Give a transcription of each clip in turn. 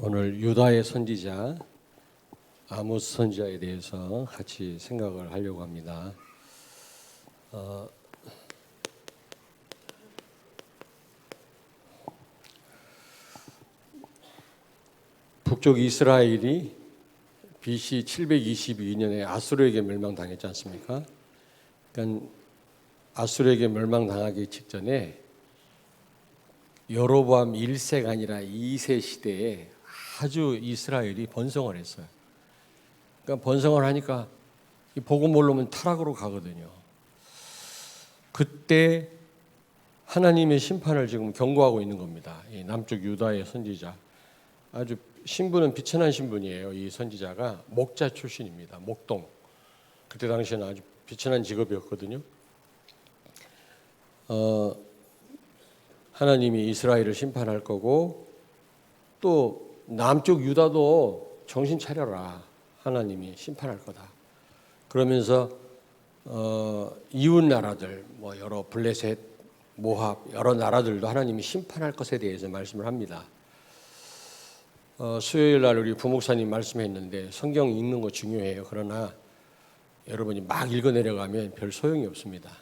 오늘 유다의 선지자 아모스 선지자에 대해서 같이 생각을 하려고 합니다. 북쪽 이스라엘이 BC 722년에 아수르에게 멸망당했지 않습니까? 그러니까 아수르에게 멸망당하기 직전에 여로보암 1세가 아니라 2세 시대에 아주 이스라엘이 번성을 했어요. 그러니까 번성을 하니까 이 복음 모르면 타락으로 가거든요. 그때 하나님의 심판을 지금 경고하고 있는 겁니다. 이 남쪽 유다의 선지자, 아주 신분은 비천한 신분이에요. 이 선지자가 목자 출신입니다. 목동. 그때 당시에는 아주 비천한 직업이었거든요. 하나님이 이스라엘을 심판할 거고 또 남쪽 유다도 정신 차려라. 하나님이 심판할 거다. 그러면서 이웃 나라들, 여러 블레셋, 모압 여러 나라들도 하나님이 심판할 것에 대해서 말씀을 합니다. 수요일 날 우리 부목사님 말씀했는데 성경 읽는 거 중요해요. 그러나 여러분이 막 읽어 내려가면 별 소용이 없습니다.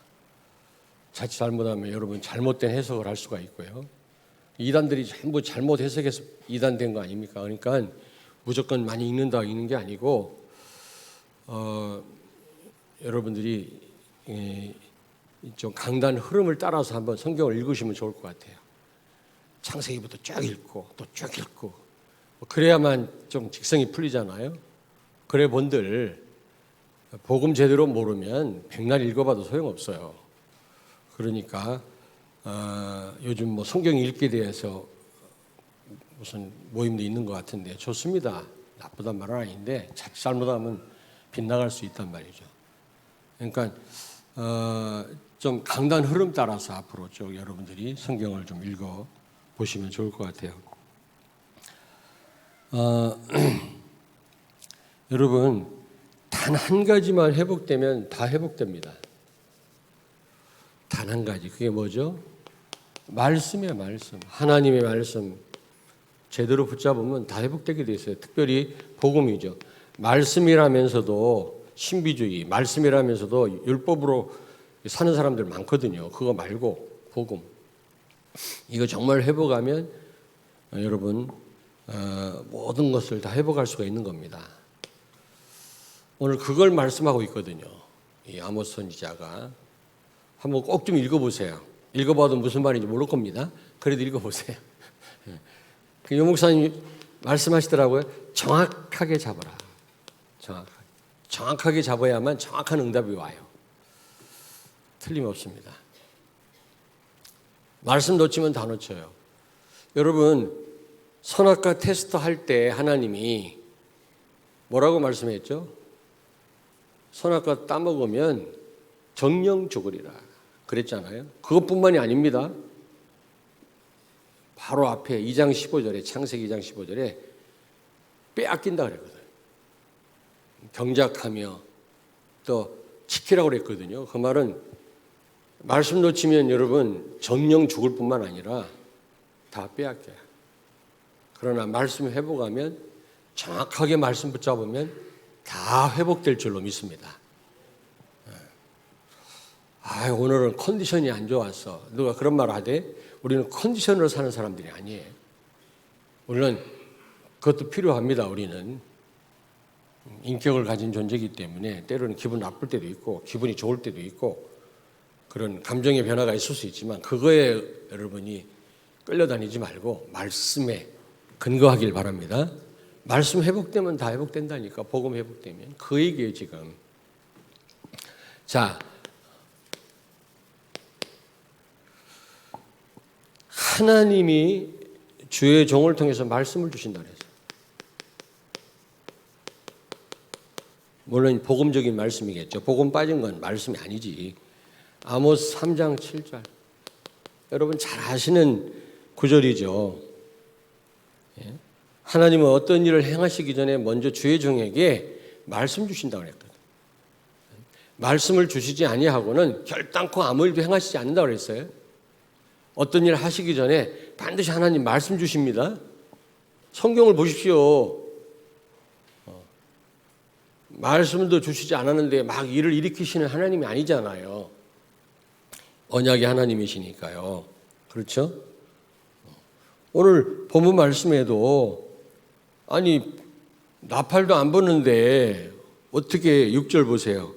자칫 잘못하면 여러분 잘못된 해석을 할 수가 있고요. 이단들이 전부 잘못 해석해서 이단된 거 아닙니까? 그러니까 무조건 많이 읽는다 읽는 게 아니고 여러분들이 좀 강단 흐름을 따라서 한번 성경을 읽으시면 좋을 것 같아요. 창세기부터 쭉 읽고 또 쭉 읽고 그래야만 좀 직성이 풀리잖아요. 그래 본들 복음 제대로 모르면 백날 읽어봐도 소용없어요. 그러니까 요즘 성경 읽기에 대해서 무슨 모임도 있는 것 같은데 좋습니다. 나쁘단 말은 아닌데 자칫 잘못하면 빗나갈 수 있단 말이죠. 그러니까 좀 강단 흐름 따라서 앞으로 쭉 여러분들이 성경을 좀 읽어 보시면 좋을 것 같아요. 여러분 단 한 가지만 회복되면 다 회복됩니다. 단 한 가지. 그게 뭐죠? 말씀이에요. 말씀. 하나님의 말씀 제대로 붙잡으면 다 회복되게 돼 있어요. 특별히 복음이죠. 말씀이라면서도 신비주의, 말씀이라면서도 율법으로 사는 사람들 많거든요. 그거 말고 복음. 이거 정말 회복하면 여러분 모든 것을 다 회복할 수가 있는 겁니다. 오늘 그걸 말씀하고 있거든요. 이 아모스 선지자가. 한번 꼭 좀 읽어보세요. 읽어봐도 무슨 말인지 모를 겁니다. 그래도 읽어보세요. 그 유 목사님 말씀하시더라고요. 정확하게 잡아라. 정확하게 잡아야만 정확한 응답이 와요. 틀림없습니다. 말씀 놓치면 다 놓쳐요. 여러분 선악과 테스트 할 때 하나님이 뭐라고 말씀했죠? 선악과 따먹으면 정령 죽으리라 그랬잖아요. 그것뿐만이 아닙니다. 바로 앞에 2장 15절에 창세기 2장 15절에 빼앗긴다 그랬거든요. 경작하며 또 지키라고 그랬거든요. 그 말은 말씀 놓치면 여러분 정령 죽을 뿐만 아니라 다 빼앗겨요. 그러나 말씀 회복하면 정확하게 말씀 붙잡으면 다 회복될 줄로 믿습니다. 오늘은 컨디션이 안 좋았어. 누가 그런 말 하대? 우리는 컨디션으로 사는 사람들이 아니에요. 물론 그것도 필요합니다. 우리는 인격을 가진 존재이기 때문에 때로는 기분 나쁠 때도 있고 기분이 좋을 때도 있고 그런 감정의 변화가 있을 수 있지만 그거에 여러분이 끌려다니지 말고 말씀에 근거하길 바랍니다. 말씀 회복되면 다 회복된다니까. 복음 회복되면. 그 얘기예요 지금. 자, 하나님이 주의 종을 통해서 말씀을 주신다 그랬어요. 물론 복음적인 말씀이겠죠. 복음 빠진 건 말씀이 아니지. 아모스 3장 7절. 여러분 잘 아시는 구절이죠. 하나님은 어떤 일을 행하시기 전에 먼저 주의 종에게 말씀 주신다고 그랬거든요. 말씀을 주시지 아니하고는 결단코 아무 일도 행하시지 않는다고 그랬어요. 어떤 일을 하시기 전에 반드시 하나님 말씀 주십니다. 성경을 보십시오. 말씀도 주시지 않았는데 막 일을 일으키시는 하나님이 아니잖아요. 언약의 하나님이시니까요. 그렇죠? 오늘 본문 말씀에도 아니 나팔도 안 부는데 어떻게 6절 보세요.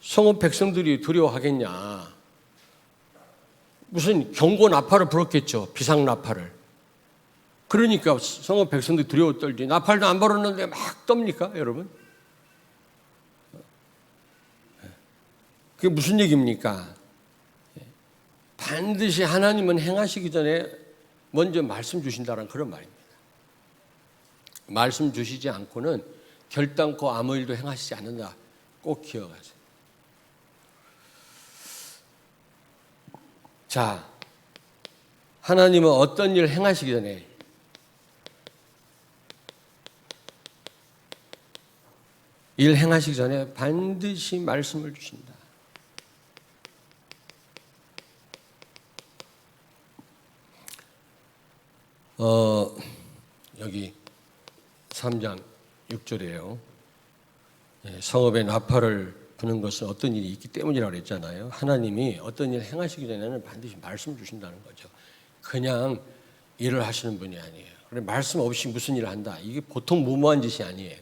성읍 백성들이 두려워하겠냐. 무슨 경고 나팔을 불었겠죠. 비상 나팔을. 그러니까 성읍 백성들이 두려워 떨지. 나팔도 안 불었는데 막 떱니까 여러분? 그게 무슨 얘기입니까? 반드시 하나님은 행하시기 전에 먼저 말씀 주신다는 그런 말입니다. 말씀 주시지 않고는 결단코 아무 일도 행하시지 않는다. 꼭 기억하세요. 자, 하나님은 어떤 일을 행하시기 전에 일 행하시기 전에 반드시 말씀을 주신다. 여기 3장 6절이에요. 성읍에 나팔을 부는 것은 어떤 일이 있기 때문이라고 그랬잖아요. 하나님이 어떤 일을 행하시기 전에는 반드시 말씀 주신다는 거죠. 그냥 일을 하시는 분이 아니에요. 그래 말씀 없이 무슨 일을 한다. 이게 보통 무모한 짓이 아니에요.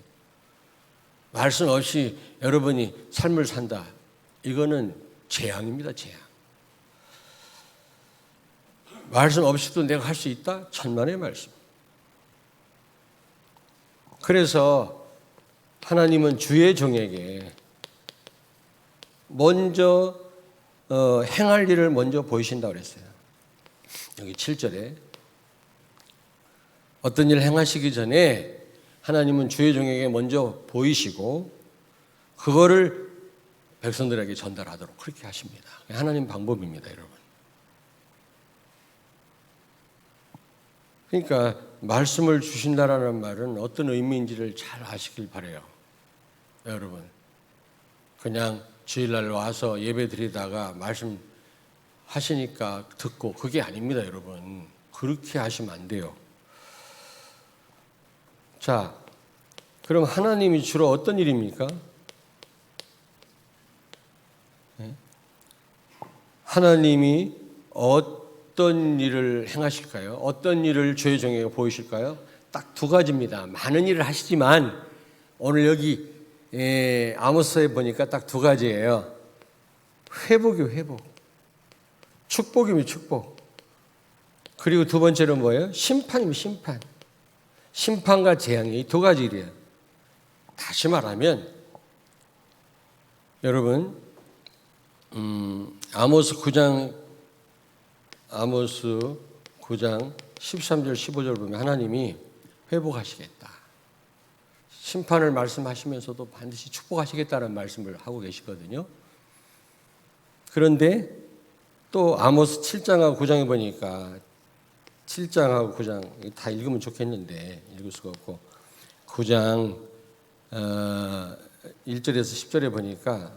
말씀 없이 여러분이 삶을 산다. 이거는 재앙입니다. 재앙. 말씀 없이도 내가 할 수 있다? 천만의 말씀. 그래서 하나님은 주의 종에게 먼저 행할 일을 먼저 보이신다고 그랬어요. 여기 7절에 어떤 일을 행하시기 전에 하나님은 주의 종에게 먼저 보이시고 그거를 백성들에게 전달하도록 그렇게 하십니다. 하나님 방법입니다, 여러분. 그러니까 말씀을 주신다라는 말은 어떤 의미인지를 잘 아시길 바라요. 여러분. 그냥 주일날 와서 예배 드리다가 말씀 하시니까 듣고 그게 아닙니다, 여러분. 그렇게 하시면 안 돼요. 자, 그럼 하나님이 주로 어떤 일입니까? 하나님이 어떤 일을 행하실까요? 어떤 일을 주의 종에게 보이실까요? 딱 두 가지입니다. 많은 일을 하시지만 오늘 여기 아모스에 보니까 딱 두 가지예요. 회복이 회복. 축복이면 축복. 그리고 두 번째로 뭐예요? 심판이면 심판. 심판과 재앙이 두 가지 일이에요. 다시 말하면 여러분 아모스 9장 13절 15절 보면 하나님이 회복하시겠다. 심판을 말씀하시면서도 반드시 축복하시겠다는 말씀을 하고 계시거든요. 그런데 또 아모스 7장하고 9장에 보니까 7장하고 9장 다 읽으면 좋겠는데 읽을 수가 없고 9장 1절에서 10절에 보니까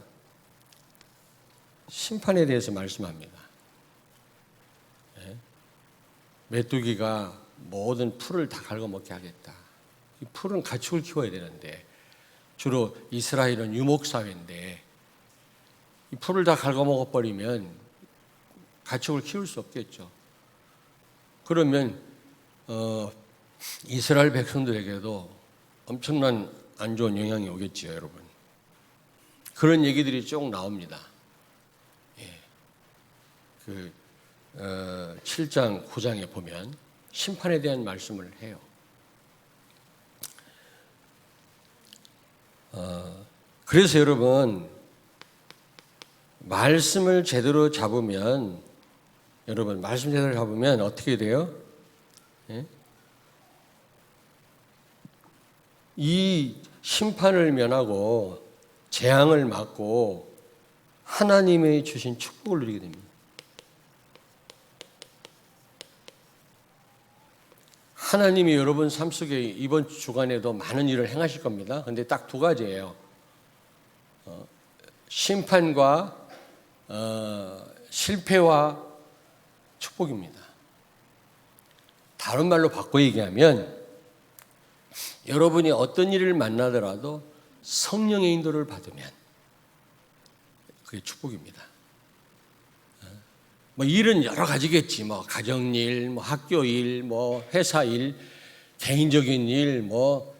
심판에 대해서 말씀합니다. 메뚜기가 모든 풀을 다 갉아먹게 하겠다. 이 풀은 가축을 키워야 되는데 주로 이스라엘은 유목사회인데 이 풀을 다 갉아먹어버리면 가축을 키울 수 없겠죠. 그러면 이스라엘 백성들에게도 엄청난 안 좋은 영향이 오겠지요, 여러분. 그런 얘기들이 쭉 나옵니다. 7장, 9장에 보면 심판에 대한 말씀을 해요. 그래서 여러분 말씀을 제대로 잡으면 여러분 말씀 제대로 잡으면 어떻게 돼요? 이 심판을 면하고 재앙을 막고 하나님의 주신 축복을 누리게 됩니다. 하나님이 여러분 삶 속에 이번 주간에도 많은 일을 행하실 겁니다. 그런데 딱 두 가지예요. 심판과 실패와 축복입니다. 다른 말로 바꿔 얘기하면 여러분이 어떤 일을 만나더라도 성령의 인도를 받으면 그게 축복입니다. 뭐 일은 여러 가지겠지. 뭐 가정일, 뭐 학교일, 뭐 회사일, 개인적인 일, 뭐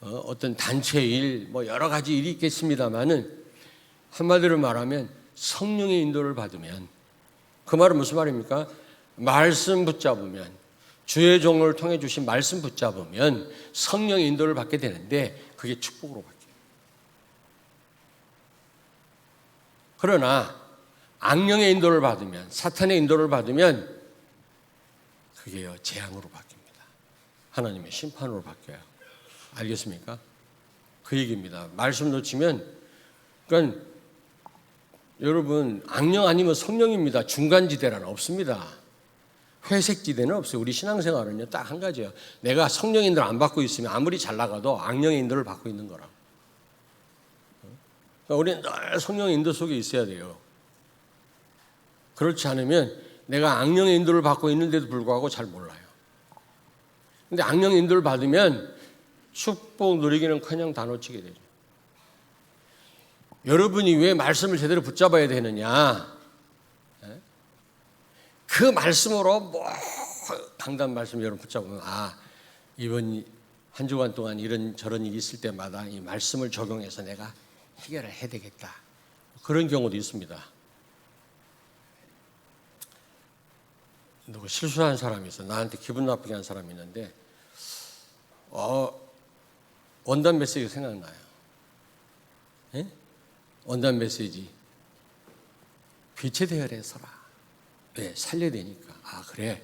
어떤 단체일, 뭐 여러 가지 일이 있겠습니다만은 한마디로 말하면 성령의 인도를 받으면, 그 말은 무슨 말입니까? 말씀 붙잡으면, 주의 종을 통해 주신 말씀 붙잡으면 성령의 인도를 받게 되는데 그게 축복으로 바뀌어요. 그러나 악령의 인도를 받으면, 사탄의 인도를 받으면 그게요 재앙으로 바뀝니다. 하나님의 심판으로 바뀌어요. 알겠습니까? 그 얘기입니다. 말씀 놓치면, 그러니까 여러분 악령 아니면 성령입니다. 중간지대란 없습니다. 회색지대는 없어요. 우리 신앙생활은요 딱 한 가지예요. 내가 성령의 인도를 안 받고 있으면 아무리 잘 나가도 악령의 인도를 받고 있는 거라고. 그러니까 우리는 늘 성령의 인도 속에 있어야 돼요. 그렇지 않으면 내가 악령의 인도를 받고 있는데도 불구하고 잘 몰라요. 근데 악령의 인도를 받으면 축복 누리기는커녕 다 놓치게 되죠. 여러분이 왜 말씀을 제대로 붙잡아야 되느냐? 그 말씀으로 뭐 강단 말씀 여러분 붙잡으면, 이번 한 주간 동안 이런 저런 일이 있을 때마다 이 말씀을 적용해서 내가 해결을 해야 되겠다. 그런 경우도 있습니다. 누구 실수한 사람이 있어. 나한테 기분 나쁘게 한 사람이 있는데 원단 메시지가 생각나요. 예? 원단 메시지. 빛의 대열에 서라. 왜? 살려야 되니까. 그래.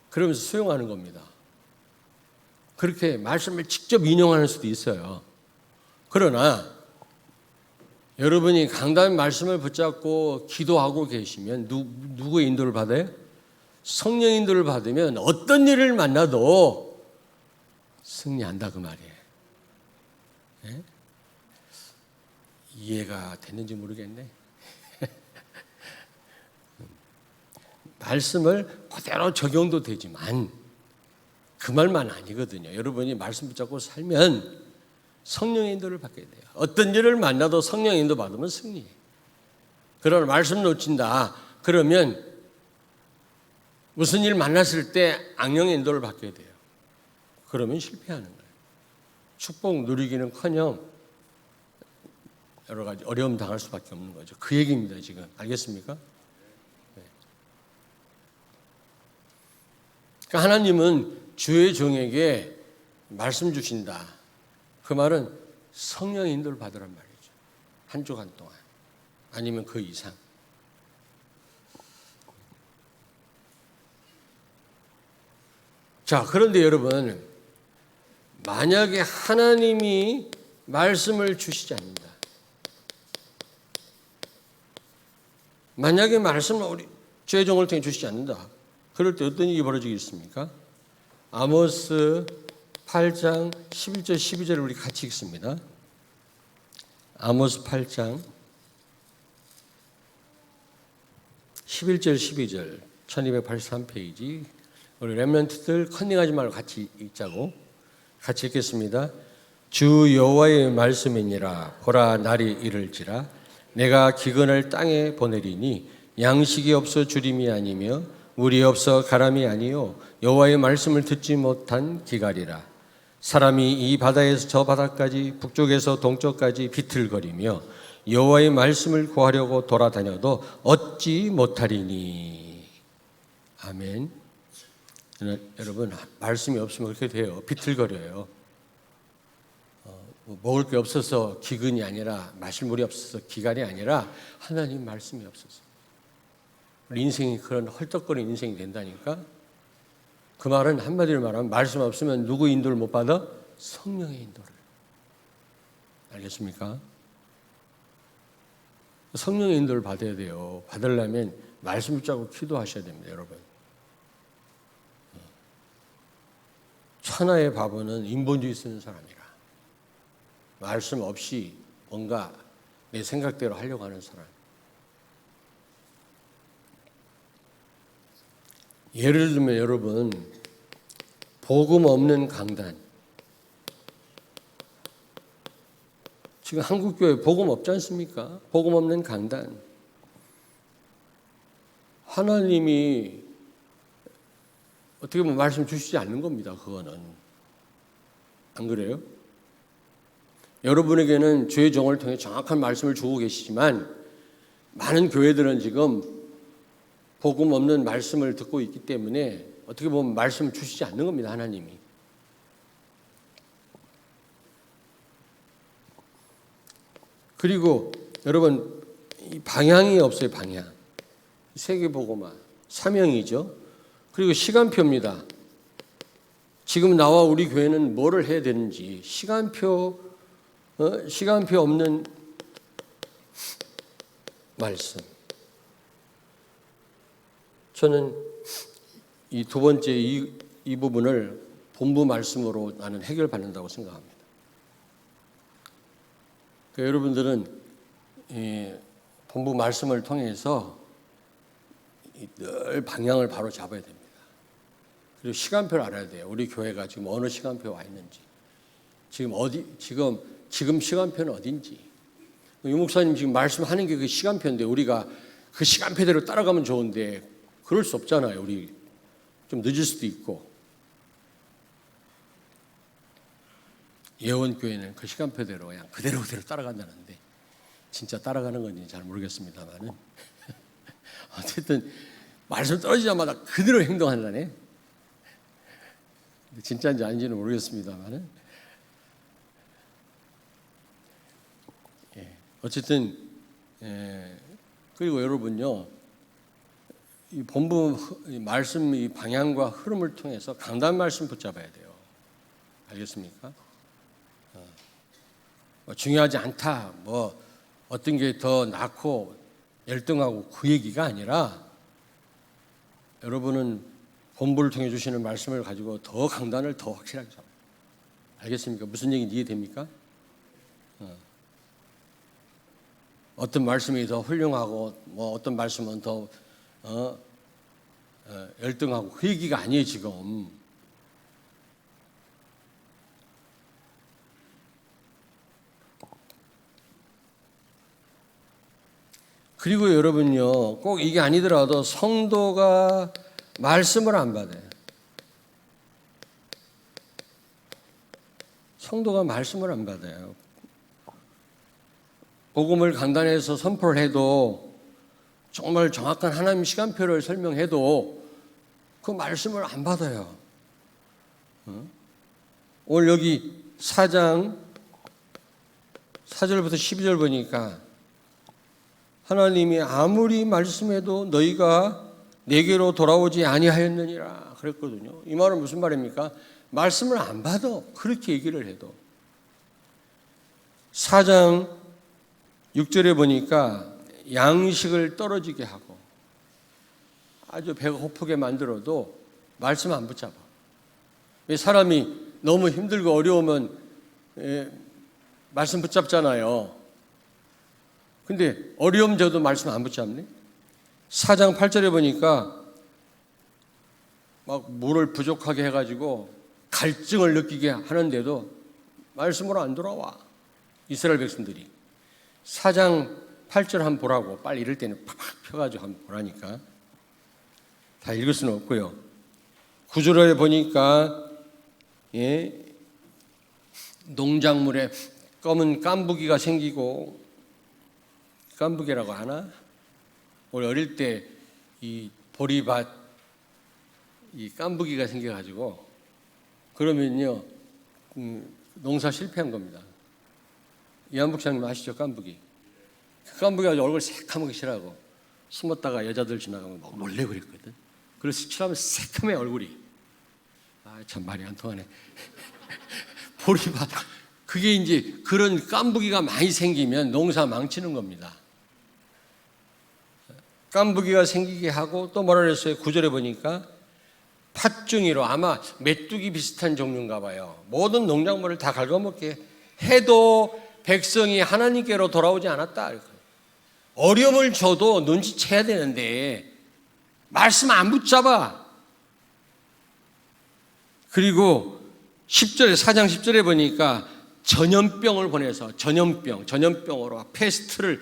그러면서 수용하는 겁니다. 그렇게 말씀을 직접 인용하는 수도 있어요. 그러나 여러분이 강단 말씀을 붙잡고 기도하고 계시면 누구의 인도를 받아요? 성령 인도를 받으면 어떤 일을 만나도 승리한다 그 말이에요. 네? 이해가 됐는지 모르겠네. 말씀을 그대로 적용도 되지만 그 말만 아니거든요. 여러분이 말씀 붙잡고 살면 성령의 인도를 받게 돼요. 어떤 일을 만나도 성령의 인도 받으면 승리해요. 그러나 말씀 놓친다 그러면 무슨 일 만났을 때 악령의 인도를 받게 돼요. 그러면 실패하는 거예요. 축복 누리기는커녕 여러 가지 어려움 당할 수밖에 없는 거죠. 그 얘기입니다. 지금 알겠습니까? 네. 그러니까 하나님은 주의 종에게 말씀 주신다. 그 말은 성령의 인도를 받으란 말이죠. 한 주간 동안 아니면 그 이상. 자, 그런데 여러분, 만약에 하나님이 말씀을 주시지 않는다. 만약에 말씀을 우리 주의 종을 통해 주시지 않는다. 그럴 때 어떤 일이 벌어지겠습니까? 아모스 8장 11절 12절을 우리 같이 읽습니다. 아모스 8장 11절 12절 1283페이지 우리 렘넌트들 컨닝하지 말고 같이 읽자고. 같이 읽겠습니다. 주 여호와의 말씀이니라. 보라 날이 이를지라 내가 기근을 땅에 보내리니 양식이 없어 주림이 아니며 물이 없어 가람이 아니요 여호와의 말씀을 듣지 못한 기갈이라. 사람이 이 바다에서 저 바다까지 북쪽에서 동쪽까지 비틀거리며 여호와의 말씀을 구하려고 돌아다녀도 얻지 못하리니. 아멘. 여러분 말씀이 없으면 그렇게 돼요. 비틀거려요. 먹을 게 없어서 기근이 아니라, 마실 물이 없어서 기갈이 아니라 하나님 말씀이 없어서 우리 인생이 그런 헐떡거리는 인생이 된다니까. 그 말은 한마디로 말하면 말씀 없으면 누구 인도를 못 받아? 성령의 인도를. 알겠습니까? 성령의 인도를 받아야 돼요. 받으려면 말씀 붙잡고 기도하셔야 됩니다, 여러분. 천하의 바보는 인본주의 쓰는 사람이라. 말씀 없이 뭔가 내 생각대로 하려고 하는 사람. 예를 들면 여러분, 복음 없는 강단, 지금 한국교회 복음 없지 않습니까? 복음 없는 강단. 하나님이 어떻게 보면 말씀 주시지 않는 겁니다. 그거는. 안 그래요? 여러분에게는 주의 종을 통해 정확한 말씀을 주고 계시지만 많은 교회들은 지금 복음 없는 말씀을 듣고 있기 때문에 어떻게 보면 말씀을 주시지 않는 겁니다. 하나님이. 그리고 여러분 이 방향이 없어요. 방향. 세계복음화 사명이죠. 그리고 시간표입니다. 지금 나와 우리 교회는 뭐를 해야 되는지 시간표 없는 말씀. 저는 이 두 번째 이 부분을 본부 말씀으로 나는 해결받는다고 생각합니다. 그러니까 여러분들은 이 본부 말씀을 통해서 늘 방향을 바로 잡아야 됩니다. 그리고 시간표를 알아야 돼요. 우리 교회가 지금 어느 시간표에 와 있는지, 지금 시간표는 어딘지. 유 목사님 지금 말씀하는 게 그 시간표인데 우리가 그 시간표대로 따라가면 좋은데 그럴 수 없잖아요. 우리 좀 늦을 수도 있고. 예원교회는 그 시간표대로 그냥 그대로 따라간다는데 진짜 따라가는 건지 잘 모르겠습니다만은 어쨌든 말씀 떨어지자마자 그대로 행동한다네. 진짜인지 아닌지는 모르겠습니다만은 어쨌든 그리고 여러분요 이 본부 말씀 이 방향과 흐름을 통해서 강단 말씀 붙잡아야 돼요. 알겠습니까? 중요하지 않다. 뭐 어떤 게 더 낫고 열등하고 그 얘기가 아니라 여러분은 본부를 통해 주시는 말씀을 가지고 더 강단을 더 확실하게 잡아요. 알겠습니까? 무슨 얘기인지 이해됩니까? 어떤 말씀이 더 훌륭하고 뭐 어떤 말씀은 더 열등하고 그 얘기가 아니에요 지금. 그리고 여러분요 꼭 이게 아니더라도 성도가 말씀을 안 받아요. 성도가 말씀을 안 받아요. 복음을 강단에서 선포를 해도 정말 정확한 하나님 시간표를 설명해도 그 말씀을 안 받아요. 오늘 여기 4장 4절부터 12절 보니까 하나님이 아무리 말씀해도 너희가 내게로 돌아오지 아니하였느니라 그랬거든요. 이 말은 무슨 말입니까? 말씀을 안 받아. 그렇게 얘기를 해도. 4장 6절에 보니까 양식을 떨어지게 하고 아주 배가 고프게 만들어도 말씀 안 붙잡아. 사람이 너무 힘들고 어려우면 말씀 붙잡잖아요. 근데 어려움 저도 말씀 안 붙잡네. 4장 8절에 보니까 막 물을 부족하게 해가지고 갈증을 느끼게 하는데도 말씀으로 안 돌아와. 이스라엘 백성들이. 4장 8절 한번 보라고. 빨리 이럴 때는 팍팍 펴가지고 한번 보라니까. 다 읽을 수는 없고요. 9절에 보니까 농작물에 검은 깐부기가 생기고 깐부기라고 하나? 우리 어릴 때 이 보리밭 이 깐부기가 생겨가지고 그러면요 농사 실패한 겁니다. 이한 목사님 아시죠? 깐부기. 그 깐부기가 얼굴 새카맣게 칠하고 숨었다가 여자들 지나가면 막 몰래 그랬거든. 그래서 칠하면 새카매 얼굴이. 아, 참 말이 안 통하네. 보리밭. 그게 이제 그런 깐부기가 많이 생기면 농사 망치는 겁니다. 깐부기가 생기게 하고 또 뭐라 그랬어요? 9절에 보니까 팥중이로 아마 메뚜기 비슷한 종류인가 봐요. 모든 농작물을 다 갉아먹게 해도 백성이 하나님께로 돌아오지 않았다. 어려움을 줘도 눈치채야 되는데 말씀 안 붙잡아. 그리고 10절에 4장 10절에 보니까 전염병을 보내서 전염병으로 패스트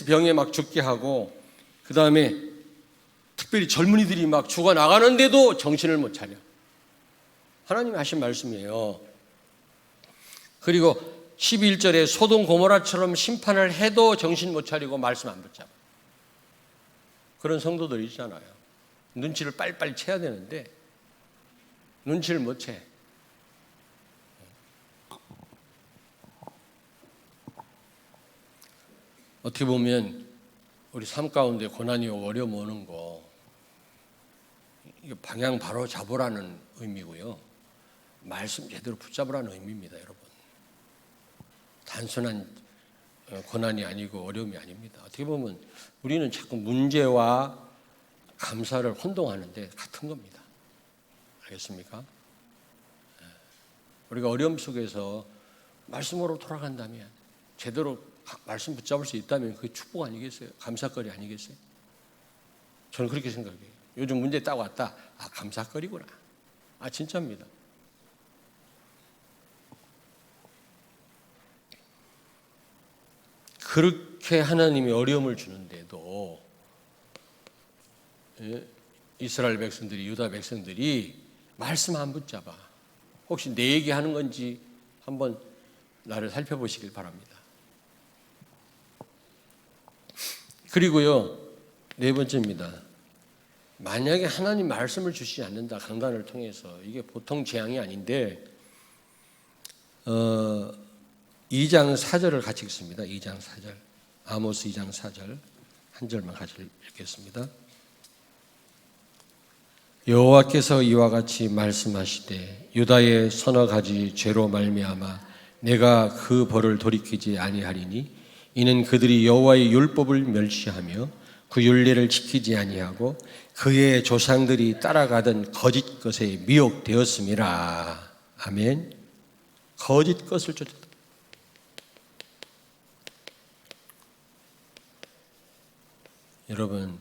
병에 막 죽게 하고, 그 다음에 특별히 젊은이들이 막 죽어나가는데도 정신을 못 차려. 하나님이 하신 말씀이에요. 그리고 11절에 소돔 고모라처럼 심판을 해도 정신 못 차리고 말씀 안 붙잡아. 그런 성도들 있잖아요. 눈치를 빨리빨리 채야 되는데 눈치를 못 채. 어떻게 보면 우리 삶 가운데 고난이 오고 어려움 오는 거, 이게 방향 바로 잡으라는 의미고요. 말씀 제대로 붙잡으라는 의미입니다, 여러분. 단순한 고난이 아니고 어려움이 아닙니다. 어떻게 보면 우리는 자꾸 문제와 감사를 혼동하는데 같은 겁니다. 알겠습니까? 우리가 어려움 속에서 말씀으로 돌아간다면, 제대로 말씀 붙잡을 수 있다면 그게 축복 아니겠어요? 감사거리 아니겠어요? 저는 그렇게 생각해요. 요즘 문제 딱 왔다. 아, 감사거리구나. 아, 진짜입니다. 그렇게 하나님이 어려움을 주는데도 이스라엘 백성들이, 유다 백성들이 말씀 안 붙잡아. 혹시 내 얘기하는 건지 한번 나를 살펴보시길 바랍니다. 그리고요, 네 번째입니다. 만약에 하나님 말씀을 주시지 않는다, 강단을 통해서, 이게 보통 재앙이 아닌데 2장 4절을 같이 읽습니다. 2장 4절, 아모스 2장 4절 한 절만 같이 읽겠습니다. 여호와께서 이와 같이 말씀하시되 유다의 서너 가지 죄로 말미암아 내가 그 벌을 돌이키지 아니하리니 이는 그들이 여호와의 율법을 멸시하며 그 율례를 지키지 아니하고 그의 조상들이 따라가던 거짓 것에 미혹되었음이라. 아멘. 거짓 것을 쫓았다. 여러분,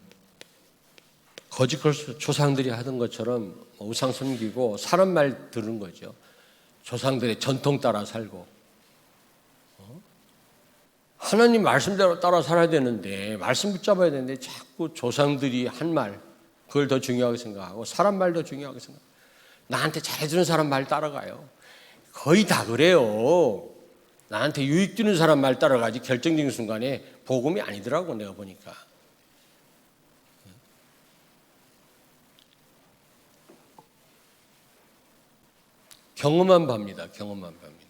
거짓 것을 조상들이 하던 것처럼 우상 섬기고 사람 말 들은 거죠. 조상들의 전통 따라 살고. 하나님 말씀대로 따라 살아야 되는데, 말씀 붙잡아야 되는데 자꾸 조상들이 한 말, 그걸 더 중요하게 생각하고 사람 말 더 중요하게 생각하고, 나한테 잘해주는 사람 말 따라가요. 거의 다 그래요. 나한테 유익 주는 사람 말 따라가지 결정적인 순간에 복음이 아니더라고, 내가 보니까. 경험한 바입니다. 경험한 바입니다.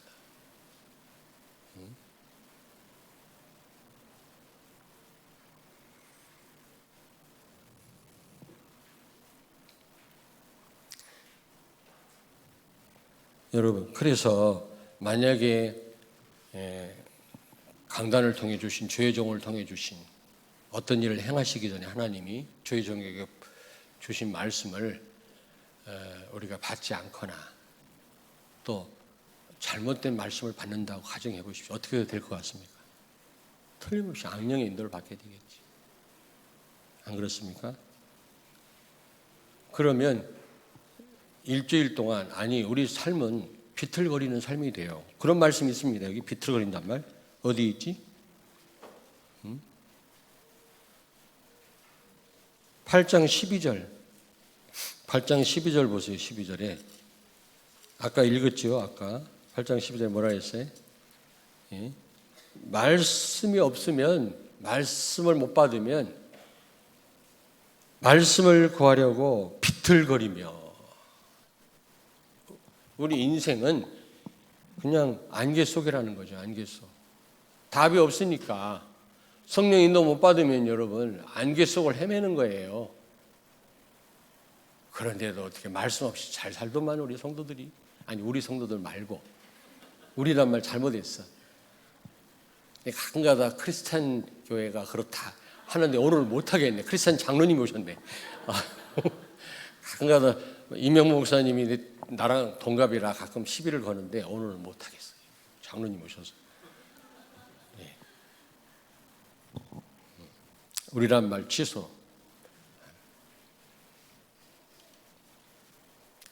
여러분, 그래서 만약에 강단을 통해 주신, 주의 종을 통해 주신 어떤 일을 행하시기 전에 하나님이 주의 종에게 주신 말씀을 우리가 받지 않거나 또 잘못된 말씀을 받는다고 가정해 보십시오. 어떻게 될 것 같습니까? 틀림없이 악령의 인도를 받게 되겠지. 안 그렇습니까? 그러면 일주일 동안, 아니 우리 삶은 비틀거리는 삶이 돼요. 그런 말씀이 있습니다. 여기 비틀거린단 말 어디 있지? 8장 12절 8장 12절 보세요. 12절에 아까 읽었죠. 아까 8장 12절에 뭐라 했어요? 예? 말씀이 없으면, 말씀을 못 받으면 말씀을 구하려고 비틀거리며, 우리 인생은 그냥 안개 속이라는 거죠. 안개 속. 답이 없으니까 성령 인도 못 받으면 여러분 안개 속을 헤매는 거예요. 그런데도 어떻게 말씀 없이 잘 살더만 우리 성도들이. 아니, 우리 성도들 말고, 우리란 말 잘못했어. 가끔가다 크리스찬 교회가 그렇다 하는데 오늘 못하겠네. 크리스찬 장로님이 오셨네. 가끔가다 이명목 목사님이 나랑 동갑이라 가끔 시비를 거는데 오늘은 못하겠어요. 장로님 오셔서. 네. 우리란 말 취소.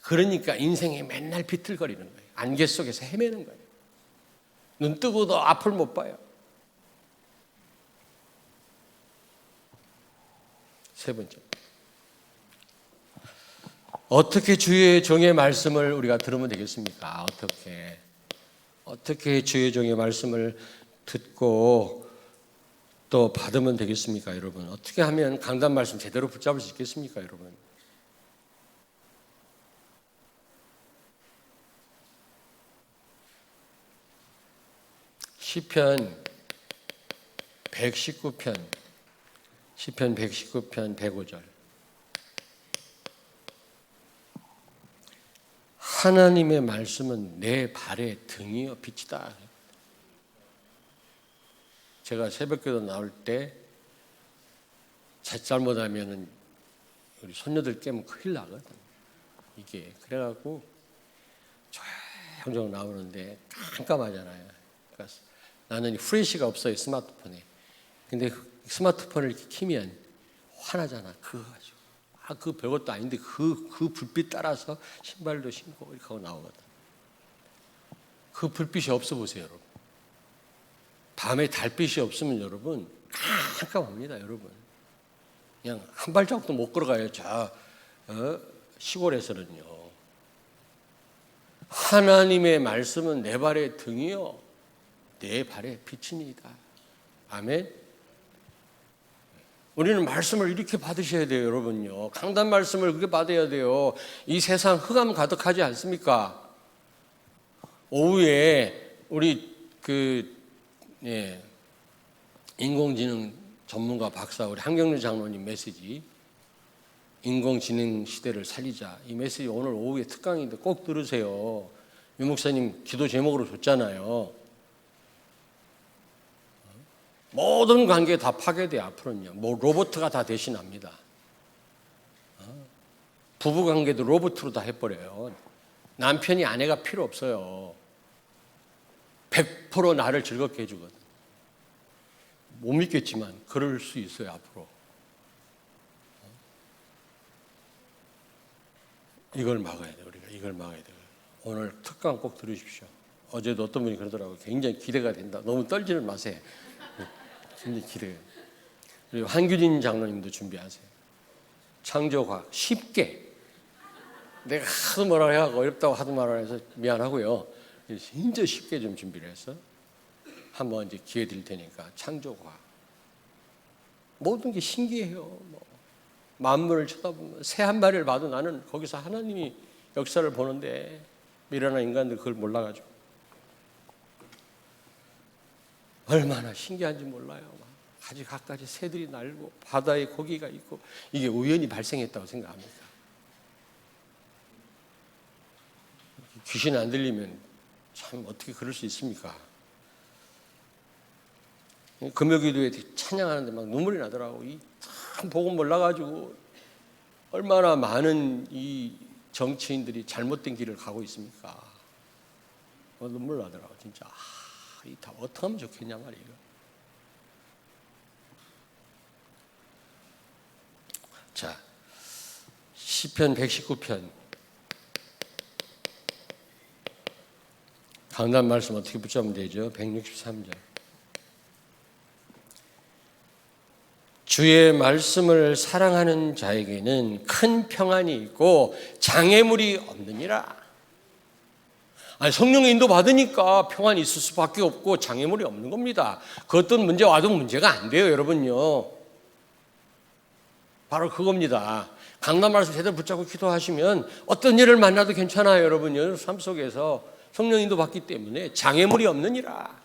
그러니까 인생이 맨날 비틀거리는 거예요. 안개 속에서 헤매는 거예요. 눈 뜨고도 앞을 못 봐요. 세 번째, 어떻게 주의 종의 말씀을 우리가 들으면 되겠습니까? 어떻게 주의 종의 말씀을 듣고 또 받으면 되겠습니까, 여러분? 어떻게 하면 강단 말씀 제대로 붙잡을 수 있겠습니까, 여러분? 시편 119편 105절. 하나님의 말씀은 내 발의 등이요 빛이다. 제가 새벽기도 나올 때 잘못하면은 우리 손녀들 깨면 큰일 나거든. 이게 그래갖고 조용조용 나오는데 깜깜하잖아요. 그러니까 나는 프레시가 없어요, 스마트폰에. 근데 스마트폰을 이렇게 키면 화나잖아. 그거 가지고. 그 별것도 아닌데 그 불빛 따라서 신발도 신고 이렇게 하고 나오거든. 그 불빛이 없어 보세요, 여러분. 밤에 달빛이 없으면 여러분 깜깜합니다, 여러분. 그냥 한 발자국도 못 걸어가요. 시골에서는요. 하나님의 말씀은 내 발의 등이요 내 발의 빛이니이다. 아멘. 우리는 말씀을 이렇게 받으셔야 돼요, 여러분요. 강단 말씀을 그렇게 받아야 돼요. 이 세상 흑암 가득하지 않습니까? 오후에 우리 인공지능 전문가 박사 우리 한경래 장로님 메시지, 인공지능 시대를 살리자. 이 메시지 오늘 오후에 특강인데 꼭 들으세요. 유 목사님 기도 제목으로 줬잖아요. 모든 관계 다 파괴돼. 앞으로는요. 로봇가 다 대신합니다. 부부 관계도 로봇으로 다 해버려요. 남편이 아내가 필요 없어요. 100% 나를 즐겁게 해주거든. 못 믿겠지만 그럴 수 있어요, 앞으로. 이걸 막아야 돼요, 우리가. 이걸 막아야 돼요. 오늘 특강 꼭 들으십시오. 어제도 어떤 분이 그러더라고요. 굉장히 기대가 된다. 너무 떨지는 마세요. 굉장히 기대해요. 그리고 한규진 장로님도 준비하세요. 창조과학 쉽게. 내가 하도 뭐라 해가지고 어렵다고 하도 말을 해서 미안하고요. 진짜 쉽게 좀 준비를 해서 한번 이제 기회 드릴 테니까. 창조과학 모든 게 신기해요. 만물을 쳐다보면 새 한 마리를 봐도 나는 거기서 하나님이 역사를 보는데 미련한 인간들 그걸 몰라가지고 얼마나 신기한지 몰라요. 가지 갖가지 새들이 날고 바다에 고기가 있고 이게 우연히 발생했다고 생각합니다. 귀신 안 들리면 참 어떻게 그럴 수 있습니까? 금요기도에 찬양하는데 막 눈물이 나더라고. 참 복음 몰라가지고 얼마나 많은 이 정치인들이 잘못된 길을 가고 있습니까? 눈물 나더라고 진짜. 이 다 어떻게 하면 좋겠냐 말이에요. 자, 시편 119편 강단 말씀 어떻게 붙잡으면 되죠? 163절. 주의 말씀을 사랑하는 자에게는 큰 평안이 있고 장애물이 없느니라. 아니, 성령의 인도 받으니까 평안이 있을 수밖에 없고 장애물이 없는 겁니다. 그 어떤 문제 와도 문제가 안 돼요, 여러분요. 바로 그겁니다. 강단 말씀 제대로 붙잡고 기도하시면 어떤 일을 만나도 괜찮아요, 여러분요. 삶 속에서 성령 인도 받기 때문에 장애물이 없느니라.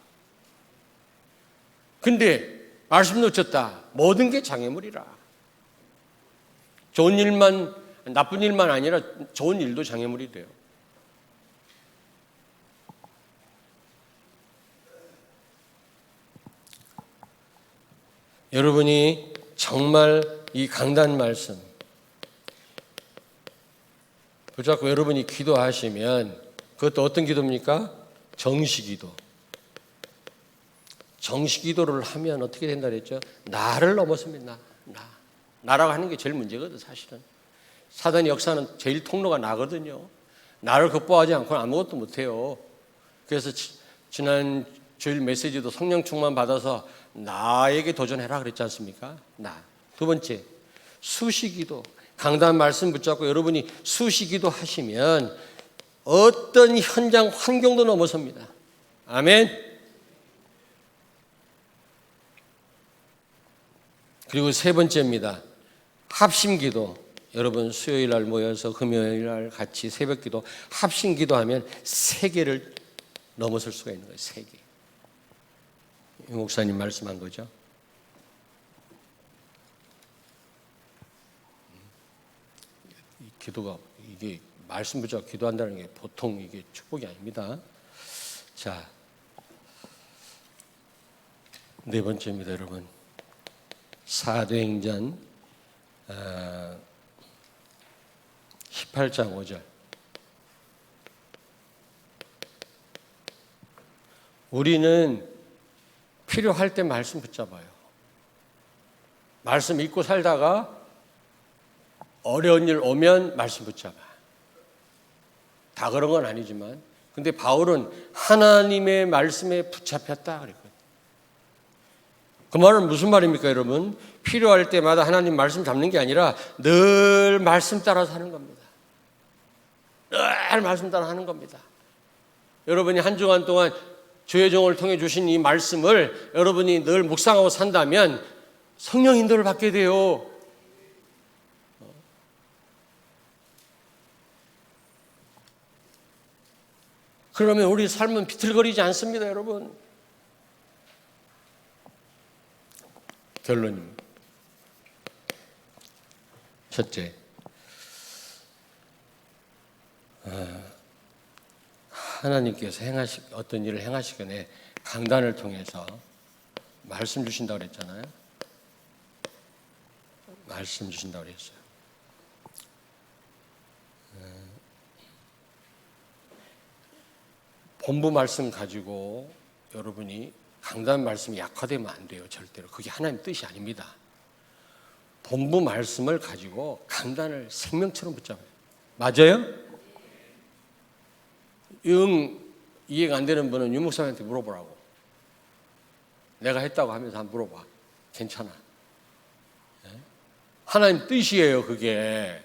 근데 말씀 놓쳤다. 모든 게 장애물이라. 좋은 일만, 나쁜 일만 아니라 좋은 일도 장애물이 돼요. 여러분이 정말 이 강단 말씀 붙잡고 여러분이 기도하시면 그것도 어떤 기도입니까? 정시기도. 정시기도를 하면 어떻게 된다 그랬죠? 나를 넘어섭니다. 나라고 하는 게 제일 문제거든, 사실은. 사단의 역사는 제일 통로가 나거든요. 나를 극복하지 않고는 아무것도 못해요. 그래서 지난 주일 메시지도 성령 충만 받아서 나에게 도전해라 그랬지 않습니까? 나. 두 번째, 수시기도. 강단 말씀 붙잡고 여러분이 수시기도 하시면 어떤 현장 환경도 넘어섭니다. 아멘. 그리고 세 번째입니다. 합심기도. 여러분 수요일 날 모여서 금요일 날 같이 새벽기도 합심기도하면 세계를 넘어설 수가 있는 거예요. 세계. 이 목사님 말씀한 거죠. 이 기도가 이게 말씀 붙잡고 기도한다는 게 보통 이게 축복이 아닙니다. 자, 네 번째입니다, 여러분. 사도행전 18장 5절. 우리는 필요할 때 말씀 붙잡아요. 말씀 잊고 살다가 어려운 일 오면 말씀 붙잡아. 다 그런 건 아니지만, 근데 바울은 하나님의 말씀에 붙잡혔다 그랬거든요. 그 말은 무슨 말입니까, 여러분? 필요할 때마다 하나님 말씀 잡는 게 아니라 늘 말씀 따라 사는 겁니다. 늘 말씀 따라 하는 겁니다. 여러분이 한 주간 동안 주의 종을 통해 주신 이 말씀을 여러분이 늘 묵상하고 산다면 성령 인도를 받게 돼요. 그러면 우리 삶은 비틀거리지 않습니다, 여러분. 결론입니다. 첫째, 하나님께서 어떤 일을 행하시거나 강단을 통해서 말씀 주신다고 그랬잖아요. 말씀 주신다고 그랬어요. 본부 말씀 가지고 여러분이 강단 말씀이 약화되면 안 돼요. 절대로. 그게 하나님 뜻이 아닙니다. 본부 말씀을 가지고 강단을 생명처럼 붙잡아요. 맞아요? 이해가 안 되는 분은 유목사님한테 물어보라고. 내가 했다고 하면서 한번 물어봐. 괜찮아. 하나님 뜻이에요, 그게.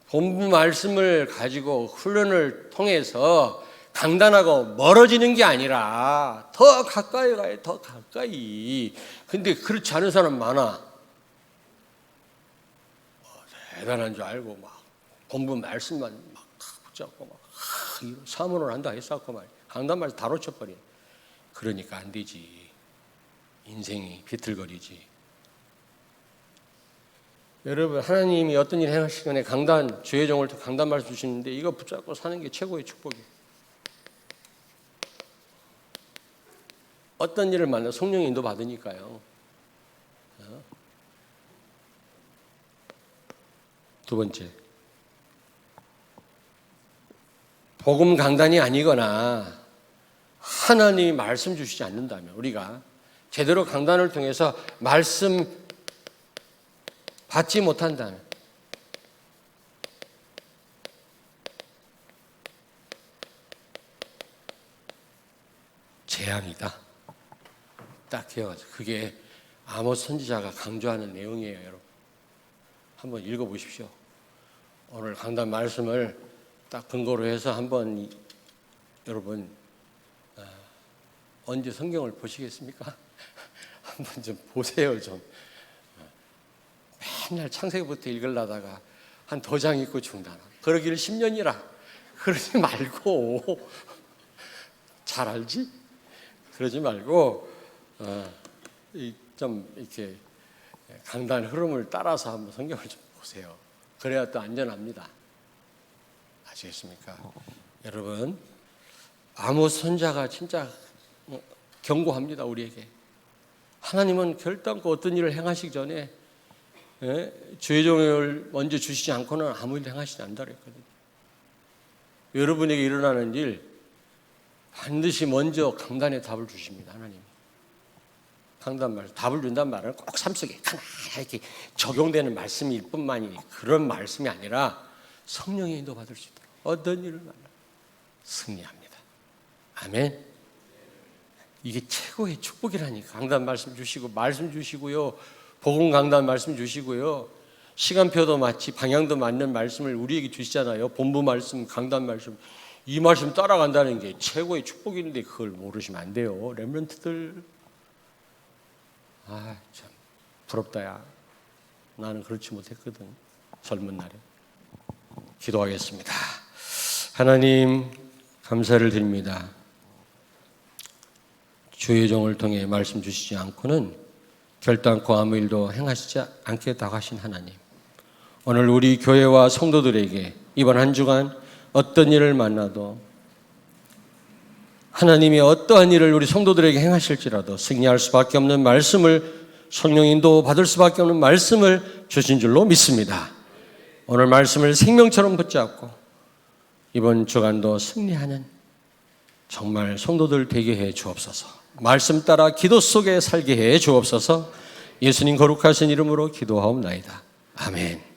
본부 말씀을 가지고 훈련을 통해서 강단하고 멀어지는 게 아니라 더 가까이 가요, 더 가까이. 근데 그렇지 않은 사람 많아. 대단한 줄 알고 막 본부 말씀만 막 붙잡고 막 사문을 한다 했었고 말 강단 말씀 다 놓쳐버려. 그러니까 안 되지. 인생이 비틀거리지. 여러분, 하나님이 어떤 일 행하시거나 강단, 주의 종을 통해 강단 말씀 주시는데 이거 붙잡고 사는 게 최고의 축복이에요. 어떤 일을 만나 성령의 인도 받으니까요. 두 번째, 복음 강단이 아니거나 하나님이 말씀 주시지 않는다면 우리가 제대로 강단을 통해서 말씀 받지 못한다면 재앙이다. 딱 해가지고 그게 아모스 선지자가 강조하는 내용이에요, 여러분. 한번 읽어보십시오. 오늘 강단 말씀을 딱 근거로 해서 한번 여러분 언제 성경을 보시겠습니까? 한번 좀 보세요, 좀. 맨날 창세기부터 읽으려다가 한 도장 읽고 중단하고 그러기를 10년이라 그러지 말고 잘 알지? 그러지 말고 좀 이렇게 강단 흐름을 따라서 한번 성경을 좀 보세요. 그래야 또 안전합니다. 아시겠습니까? 여러분, 아모스 선지자가 진짜 경고합니다, 우리에게. 하나님은 결단코 어떤 일을 행하시기 전에 주의 종을 먼저 주시지 않고는 아무 일 행하시지 않는다 그랬거든요. 여러분에게 일어나는 일 반드시 먼저 강단의 답을 주십니다, 하나님. 강단 말씀, 답을 준다는 말은 꼭 삶 속에 이렇게 적용되는 말씀일 뿐만이 그런 말씀이 아니라 성령의 인도 받을 수 있도록 어떤 일을 만나 승리합니다. 아멘. 이게 최고의 축복이라니까. 강단 말씀 주시고 말씀 주시고요. 복음 강단 말씀 주시고요. 시간표도 맞지 방향도 맞는 말씀을 우리에게 주시잖아요. 본부 말씀, 강단 말씀. 이 말씀 따라간다는 게 최고의 축복인데 그걸 모르시면 안 돼요. 렘넌트들. 아, 참 부럽다 야. 나는 그렇지 못했거든. 젊은 날에. 기도하겠습니다. 하나님 감사를 드립니다. 주의 종을 통해 말씀 주시지 않고는 결단코 아무 일도 행하시지 않겠다고 하신 하나님, 오늘 우리 교회와 성도들에게 이번 한 주간 어떤 일을 만나도 하나님이 어떠한 일을 우리 성도들에게 행하실지라도 승리할 수밖에 없는 말씀을, 성령 인도 받을 수밖에 없는 말씀을 주신 줄로 믿습니다. 오늘 말씀을 생명처럼 붙잡고 이번 주간도 승리하는 정말 성도들 되게 해 주옵소서. 말씀 따라 기도 속에 살게 해 주옵소서. 예수님 거룩하신 이름으로 기도하옵나이다. 아멘.